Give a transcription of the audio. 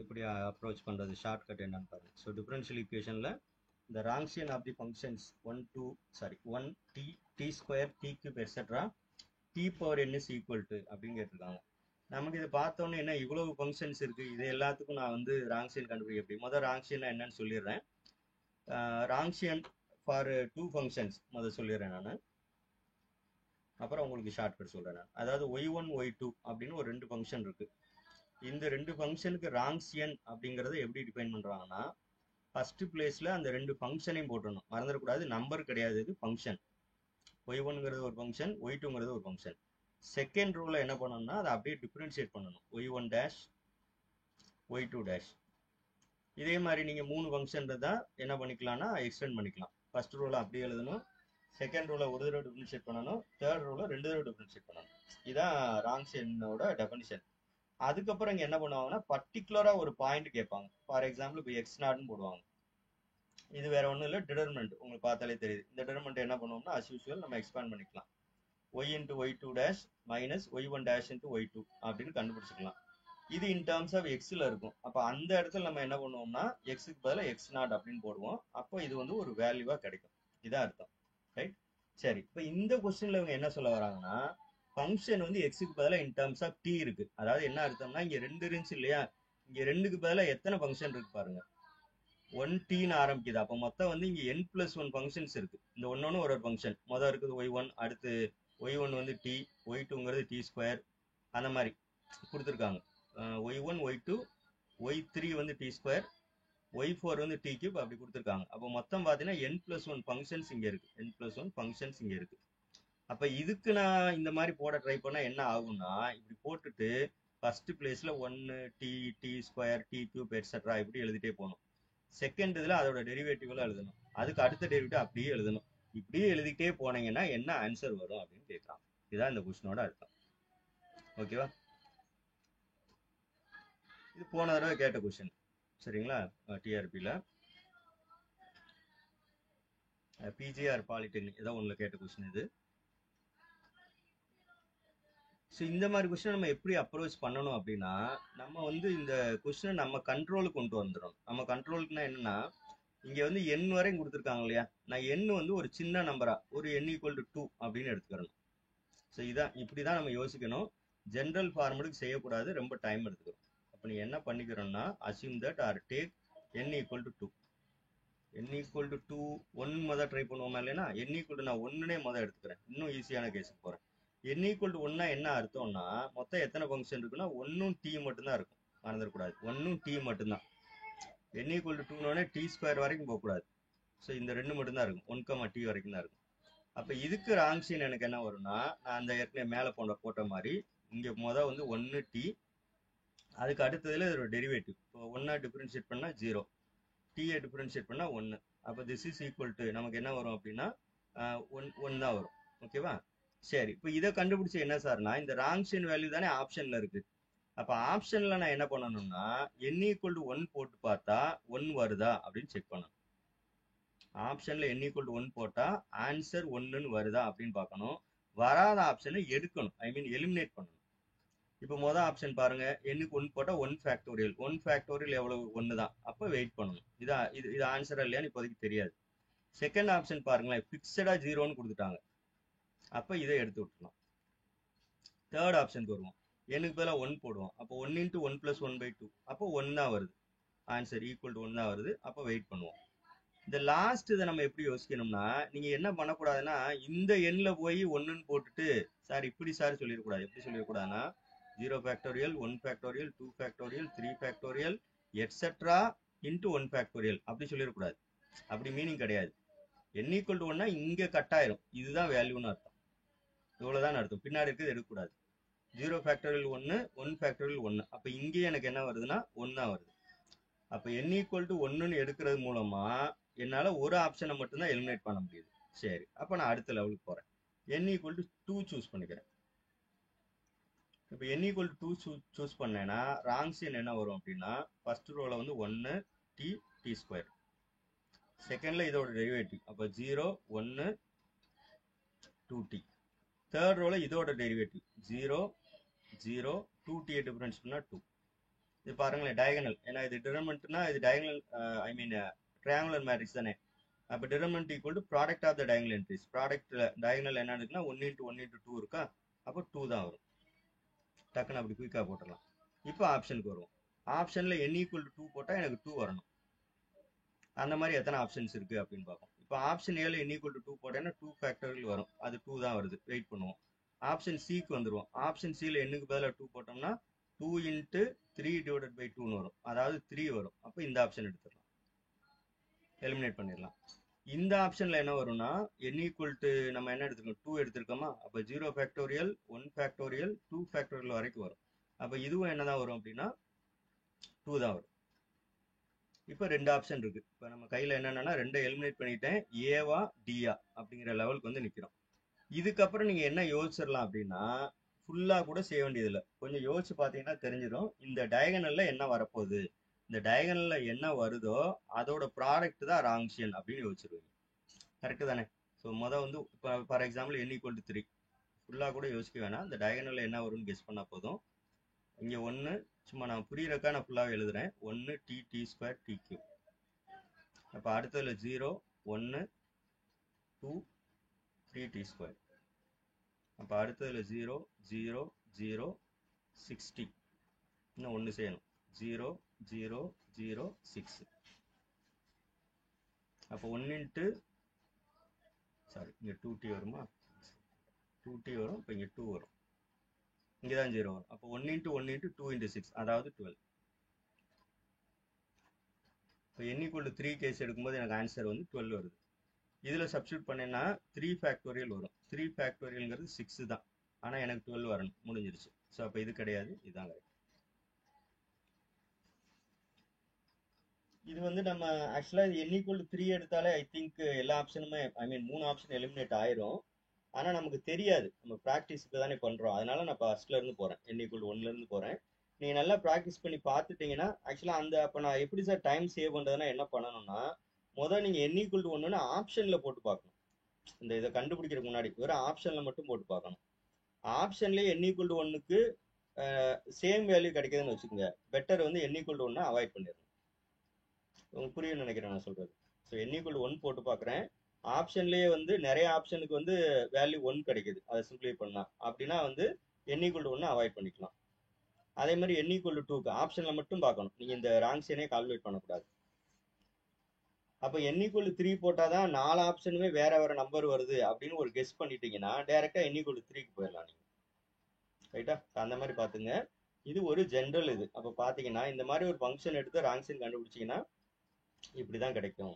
எப்படி அப்ரோச் பண்ணுறது ஷார்ட்கட் என்னன்னு பாருங்கள். ஸோ டிஃபரன்ஷியல் ஈக்குவேஷனில் the Wronskian of the functions 1 t t square t cube etc t power n is equal to அப்படின்னு கேட்டிருக்காங்க. நமக்கு இதை பார்த்தோன்னே என்ன இவ்வளவு ஃபங்க்ஷன்ஸ் இருக்கு, இது எல்லாத்துக்கும் நான் வந்து ராங்ஷியன் கண்டுபிடிக்க எப்படி? முதல் ராங்ஷியன் என்னன்னு சொல்லிடுறேன். ராங்ஷியன் ஃபார் 2 ஃபங்க்ஷன்ஸ் முதல் சொல்லிடுறேன் நான், அப்புறம் உங்களுக்கு ஷார்ட்கட் சொல்றேன் நான். அதாவது y1 y2 அப்படின்னு ஒரு 2 ஃபங்க்ஷன் இருக்கு. இந்த 2 ஃபங்க்ஷனுக்கு ராங்ஷியன் அப்படிங்கறத எப்படி டிஃபைன் பண்றாங்கன்னா, ஃபர்ஸ்ட் பிளேஸ்ல அந்த 2 ஃபங்க்ஷனையும் போட்டுடணும். மறந்துடக்கூடாது, நம்பர் கிடையாது, இது ஃபங்க்ஷன். y1ங்கிறது ஒரு ஃபங்க்ஷன், y2ங்கிறது ஒரு ஃபங்க்ஷன். செகண்ட் ரூல என்ன பண்ணணும்னா அதை அப்படியே டிஃபரன்ஷியேட் பண்ணணும். y1 dash y2 dash. இதே மாதிரி நீங்க 3 ஃபங்க்ஷன் தான் என்ன பண்ணிக்கலாம்னா எக்ஸ்டெண்ட் பண்ணிக்கலாம். ஃபர்ஸ்ட் ரூல அப்படியே எழுதணும், செகண்ட் ரூல ஒரு தடவை டிஃபரன்ஷியேட் பண்ணணும், தேர்ட் ரூல 2 தடவை டிஃபரன்ஷியேட் பண்ணணும். இதான் ராங்ஷியனோட டெஃபினிஷன். அதுக்கப்புறம் இங்க என்ன பண்ணுவாங்கன்னா பர்டிகுலரா ஒரு பாயிண்ட் கேட்பாங்க. ஃபார் எக்ஸாம்பிள் இப்போ எக்ஸ் நாட்னு போடுவாங்க. இது வேற ஒன்றும் இல்லை, டிடர்மெண்ட் உங்களுக்கு பார்த்தாலே தெரியுது. இந்த டிடர்மெண்ட் என்ன பண்ணுவோம்னா அஸ் யூஸ்வல் நம்ம எக்ஸ்பேண்ட் பண்ணிக்கலாம். y into y2 dash minus y1 dash into y2 அப்படின்னு கண்டுபிடிச்சிக்கலாம். இது இன் டர்ம்ஸ் ஆஃப் எக்ஸ்ல இருக்கும். அப்போ அந்த இடத்துல நம்ம என்ன பண்ணுவோம்னா எக்ஸுக்கு பதிலாக எக்ஸ் நாட் அப்படின்னு போடுவோம். அப்போ இது வந்து ஒரு வேல்யூவா கிடைக்கும். இதான் அர்த்தம், ரைட்? சரி, இப்போ இந்த கொஸ்டின்ல இவங்க என்ன சொல்ல வராங்கன்னா, ஃபங்க்ஷன் வந்து எக்ஸுக்கு பதிலாக இன் டர்ம்ஸ் ஆஃப் டி இருக்கு. அதாவது என்ன அர்த்தம்னா இங்க 2 இருந்துச்சு இல்லையா, இங்க 2க்கு பதிலாக எத்தனை ஃபங்க்ஷன் இருக்கு பாருங்க, 1tன்னு ஆரம்பிக்குது. அப்போ மொத்தம் வந்து இங்க n+1 ஃபங்க்ஷன்ஸ் இருக்கு. இந்த ஒன்னொன்னு ஒரு ஃபங்க்ஷன். மொதல் இருக்குது y1, அடுத்து y1 வந்து t, y2ங்கிறது t ஸ்கொயர், அந்த மாதிரி கொடுத்துருக்காங்க. y1 y2 y3 வந்து t ஸ்கொயர், y4 வந்து t கியூப் அப்படி கொடுத்துருக்காங்க. அப்போ மொத்தம் பார்த்தீங்கன்னா n+1 ஃபங்க்ஷன்ஸ் இங்க இருக்கு. n+1 ஃபங்க்ஷன்ஸ் இங்க இருக்கு. அப்ப இதுக்கு நான் இந்த மாதிரி போட ட்ரை பண்ணா என்ன ஆகும்னா, இப்படி போட்டுட்டு ஃபர்ஸ்ட் பிளேஸ்ல 1 t t square t cube etcetera இப்படி எழுதிட்டே போகணும். செகண்ட் இதுல அதோட டெரிவேட்டிவ்ல எழுதணும், அதுக்கு அடுத்த டெரிவேட்டிவ் அப்படியே எழுதணும். இப்படியே எழுதிட்டே போனீங்கன்னா என்ன ஆன்சர் வரும் அப்படின்னு கேட்கலாம். இதுதான் இந்த கொஸ்டினோட அர்த்தம். ஓகேவா? இது போன தடவை கேட்ட கொஸ்டின், சரிங்களா? டிஆர்பியில் பிஜிஆர் பாலிடெக்னிக் ஏதோ ஒன்றில் கேட்ட கொஸ்டின் இது. ஸோ இந்த மாதிரி கொஸ்டின் நம்ம எப்படி அப்ரோச் பண்ணணும் அப்படின்னா, நம்ம வந்து இந்த கொஸ்டினை நம்ம கண்ட்ரோலுக்கு கொண்டு வந்துடும். நம்ம கண்ட்ரோலுக்குன்னா என்னன்னா, இங்க வந்து n வரையும் கொடுத்துருக்காங்க இல்லையா, நான் n வந்து ஒரு சின்ன நம்பரா ஒரு n = 2 அப்படின்னு எடுத்துக்கிறணும். ஸோ இதான் இப்படிதான் நம்ம யோசிக்கணும். ஜென்ரல் ஃபார்முலுக்கு செய்யக்கூடாது, ரொம்ப டைம் எடுத்துக்கிறோம். அப்போ நீ என்ன பண்ணிக்கிறோம்னா assume that or take n = 2. n = 2 1 முதல் ட்ரை பண்ணுவோமா இல்லைன்னா, n = நான் 1னே முதல் எடுத்துக்கிறேன், இன்னும் ஈஸியான கேஸுக்கு போறேன். n = 1னா என்ன அர்த்தம்னா மொத்தம் எத்தனை ஃபங்க்ஷன் இருக்குன்னா 1ம் t மட்டும்தான் இருக்கும். மறந்துடக்கூடாது, 1ம் t மட்டும்தான். n = 2னோடனே t ஸ்கொயர் வரைக்கும் போகக்கூடாது. ஸோ இந்த 2 மட்டும்தான் இருக்கும், 1, t வரைக்கும் தான் இருக்கும். அப்போ இதுக்கு ராங்ஷியன் எனக்கு என்ன வரும்னா, நான் அந்த ஏற்கனவே மேலே போட்ட மாதிரி இங்கே மொதல் வந்து 1t, அதுக்கு அடுத்ததுல இதோட டெரிவேட்டிவ். இப்போ 1 டிஃபரன்ஷியேட் பண்ணா 0, t டிஃபரன்ஷியேட் பண்ணா 1. அப்போ திஸ் இஸ் ஈக்குவல் டு நமக்கு என்ன வரும் அப்படின்னா 1 தான் வரும். ஓகேவா? சரி, இப்போ இதை கண்டுபிடிச்ச என்ன சார்னா, இந்த ராங்ஷியன் வேல்யூ தானே ஆப்ஷன்ல இருக்கு. அப்ப ஆப்ஷன்ல நான் என்ன பண்ணணும்னா n = 1 போட்டு பார்த்தா 1 வருதா அப்படின்னு செக் பண்ணணும். ஆப்ஷன்ல n = 1 போட்டா ஆன்சர் 1ன்னு வருதா அப்படின்னு பார்க்கணும். வராத ஆப்ஷனை எடுக்கணும், ஐ மீன் எலிமினேட் பண்ணணும். இப்போ மொதல் ஆப்ஷன் பாருங்க, n க்கு 1 போட்டா 1 ஃபேக்டோரியல். 1 ஃபேக்டோரியல் எவ்வளவு? 1 தான். அப்போ வெயிட் பண்ணணும். இது ஆன்சரா இல்லையான்னு இப்போதைக்கு தெரியாது. செகண்ட் ஆப்ஷன் பாருங்களேன், ஃபிக்ஸடா 0ன்னு கொடுத்துட்டாங்க. அப்போ இதை எடுத்து விட்டுலாம். தேர்ட் ஆப்ஷனுக்கு வருவோம், n க்கு பதிலாக 1 போடுவோம். அப்போ 1 × 1 + 1/2, அப்போ 1 தான் வருது. ஆன்சர் = 1 தான் வருது. அப்போ வெயிட் பண்ணுவோம். இந்த லாஸ்ட் இதை நம்ம எப்படி யோசிக்கணும்னா, நீங்க என்ன பண்ணக்கூடாதுன்னா இந்த எண்ணில் போய் 1ன்னு போட்டுட்டு சார் இப்படி சார் சொல்லிடக்கூடாது. எப்படி சொல்லிடக்கூடாதுன்னா 0 factorial 1 factorial 2 factorial 3 factorial etcetera × 1 factorial அப்படி சொல்லிடக்கூடாது. அப்படி மீனிங் கிடையாது. n = 1னா இங்க கட் ஆயிரும், இதுதான் வேல்யூன்னு அர்த்தம். இவ்வளவுதான் அர்த்தம், பின்னாடி இருக்கிறது எடுக்கக்கூடாது. 0 ஃபேக்டோரியல் 1 1 ஃபேக்டோரியல் 1, அப்போ இங்கே எனக்கு என்ன வருதுன்னா 1 தான் வருது. அப்போ n = 1ன்னு எடுக்கிறது மூலமா என்னால ஒரு ஆப்ஷனை மட்டும்தான் எலிமினேட் பண்ண முடியுது. சரி, அப்போ நான் அடுத்த லெவலுக்கு போறேன். n = 2 சூஸ் பண்ணிக்கிறேன். இப்போ n = 2 சூஸ் பண்ணேன்னா ராங்ஷியன் என்ன வரும் அப்படின்னா, ஃபர்ஸ்ட் ரோல வந்து 1 t t ஸ்கொயர், செகண்ட்ல இதோட டெரிவேட்டிவ், அப்போ 0 1 2t. தேர்ட் ரோல இதோட டெரிவேட்டிவ் 0 0 2t டிஃபரன்ஸ் பண்ணா 2. இது பாருங்களேன் டயகனல், ஏன்னா இது டிடர்மினன்ட்னா இது diagonal, I mean triangular matrix தானே. அப்போ determinant equal to product of the diagonal entries. ப்ராடக்ட்ல டயகனல் என்ன இருக்குன்னா 1 × 1 × 2 இருக்கா, அப்போ 2 தான் வரும். டக்குன்னு அப்படி குயிக்காக போட்டுடலாம். இப்போ ஆப்ஷனுக்கு வருவோம். ஆப்ஷன்ல n = 2 போட்டால் எனக்கு 2 வரணும். அந்த மாதிரி எத்தனை ஆப்ஷன்ஸ் இருக்கு அப்படின்னு பார்ப்போம். இப்போ ஆப்ஷன் ஏல n = 2 போட்டேன்னா 2 ஃபேக்டரியல் வரும், அது 2 தான் வருது, வெயிட் பண்ணுவோம். ஆப்ஷன் சிக்கு வந்துருவோம். ஆப்ஷன் சியில் n க்கு பதிலாக 2 போட்டோம்னா 2 × 3/2 வரும், அதாவது 3 வரும். அப்போ இந்த ஆப்ஷன் எடுத்துடலாம், எலிமினேட் பண்ணிடலாம். இந்த ஆப்ஷன்ல என்ன வரும்னா n = நம்ம என்ன எடுத்துருக்கோம், 2 எடுத்திருக்கோமா, அப்போ 0 ஃபேக்டோரியல் 1 ஃபேக்டோரியல் 2 ஃபேக்டோரியல் வரைக்கும் வரும். அப்போ இதுவும் என்னதான் வரும் அப்படின்னா 2 தான் வரும். இப்போ 2 ஆப்ஷன் இருக்கு. இப்போ நம்ம கையில் என்னென்னா 2 எலிமினேட் பண்ணிட்டேன், ஏவா டியா அப்படிங்கிற லெவலுக்கு வந்து நிற்கிறோம். இதுக்கப்புறம் நீங்கள் என்ன யோசிச்சிடலாம் அப்படின்னா, ஃபுல்லாக கூட செய்ய வேண்டியதில்லை, கொஞ்சம் யோசிச்சு பார்த்தீங்கன்னா தெரிஞ்சிடும் இந்த டயகனலில் என்ன வரப்போகுது. இந்த டயகனலில் என்ன வருதோ அதோட ப்ராடக்ட் தான் ராங்ஷியன் அப்படின்னு யோசிச்சிருவீங்க. கரெக்டு தானே? ஸோ வந்து இப்போ ஃபார் எக்ஸாம்பிள் n = 3, ஃபுல்லாக கூட யோசிக்க வேணாம், இந்த டயகனலில் என்ன வரும்னு கெஸ் பண்ணால் போதும். இங்கே 1, சும்மா நான் புரியுறக்கா நான் ஃபுல்லாகவே எழுதுறேன், 1 t² tq. அப்போ அடுத்ததுல 0 1 2 3t². அப்போ அடுத்ததுல 0 0 0 60. இன்னும் 1 செய்யணும், 0 0 0 6. அப்போ 1 × சாரி இங்கே 2t வருமா, 2t வரும். இப்போ இங்கே 2 வரும், இங்கே தான் 0 வரும். அப்போ 1 × 1 × 2 × 6, அதாவது 12. இப்போ n = 3 கேஸ் எடுக்கும்போது எனக்கு ஆன்சர் வந்து 12 வருது. இதில் சப்ஸ்டியூட் பண்ணேன்னா 3 ஃபேக்டோரியல் வரும். 3 ஃபேக்டோரியல்ங்கிறது 6 தான், ஆனால் எனக்கு 12 வரணும், முடிஞ்சிருச்சு. ஸோ அப்போ இது கிடையாது, இதுதான் கரெக்ட். இது வந்து நம்ம ஆக்சுவலாக இது n = 3 எடுத்தாலே ஐ திங்க் எல்லா ஆப்ஷனுமே, ஐ மீன் 3 ஆப்ஷன் எலிமினேட் ஆயிரும். ஆனால் நமக்கு தெரியாது, நம்ம ப்ராக்டிஸுக்கு தானே பண்ணுறோம். அதனால நான் ஃபர்ஸ்ட்ல இருந்து போகிறேன், n = 1ல இருந்து போகிறேன். நீங்கள் நல்லா ப்ராக்டிஸ் பண்ணி பார்த்துட்டீங்கன்னா ஆக்சுவலாக அந்த அப்போ நான் எப்படி சார் டைம் சேவ் பண்ணுறதுனா என்ன பண்ணணும்னா, முதல் நீங்கள் n = 1ன்னு ஆப்ஷனில் போட்டு பார்க்கணும். இந்த இதை கண்டுபிடிக்கிறதுக்கு முன்னாடி வெறும் ஆப்ஷனில் மட்டும் போட்டு பார்க்கணும். ஆப்ஷன்லேயே n = 1க்கு சேம் வேல்யூ கிடைக்குதுன்னு வச்சுக்கோங்க, பெட்டர் வந்து n = 1 அவாய்ட் பண்ணிடணும். உங்களுக்கு புரியும்னு நினைக்கிறேன் நான் சொல்கிறது. ஸோ n = 1 போட்டு பார்க்குறேன், ஆப்ஷன்லேயே வந்து நிறைய ஆப்ஷனுக்கு வந்து வேல்யூ 1 கிடைக்குது, அதை சிம்பிளை பண்ணால். அப்படின்னா வந்து n = 1 அவாய்ட் பண்ணிக்கலாம். அதே மாதிரி n = 2க்கு ஆப்ஷனில் மட்டும் பார்க்கணும், நீங்கள் இந்த ராங்ஷியனே கால்குலேட் பண்ணக்கூடாது. அப்போ n = 3 போட்டால் தான் 4 ஆப்ஷனுமே வேற வேற நம்பர் வருது அப்படின்னு ஒரு கெஸ் பண்ணிட்டீங்கன்னா டேரெக்டாக n = 3க்கு போயிடலாம் நீங்கள். ரைட்டா? அந்த மாதிரி பார்த்துங்க. இது ஒரு ஜென்ரல் இது. அப்போ பார்த்தீங்கன்னா இந்த மாதிரி ஒரு ஃபங்க்ஷன் எடுத்து ராங்ஷியன் கண்டுபிடிச்சிங்கன்னா இப்படி தான் கிடைக்கும்.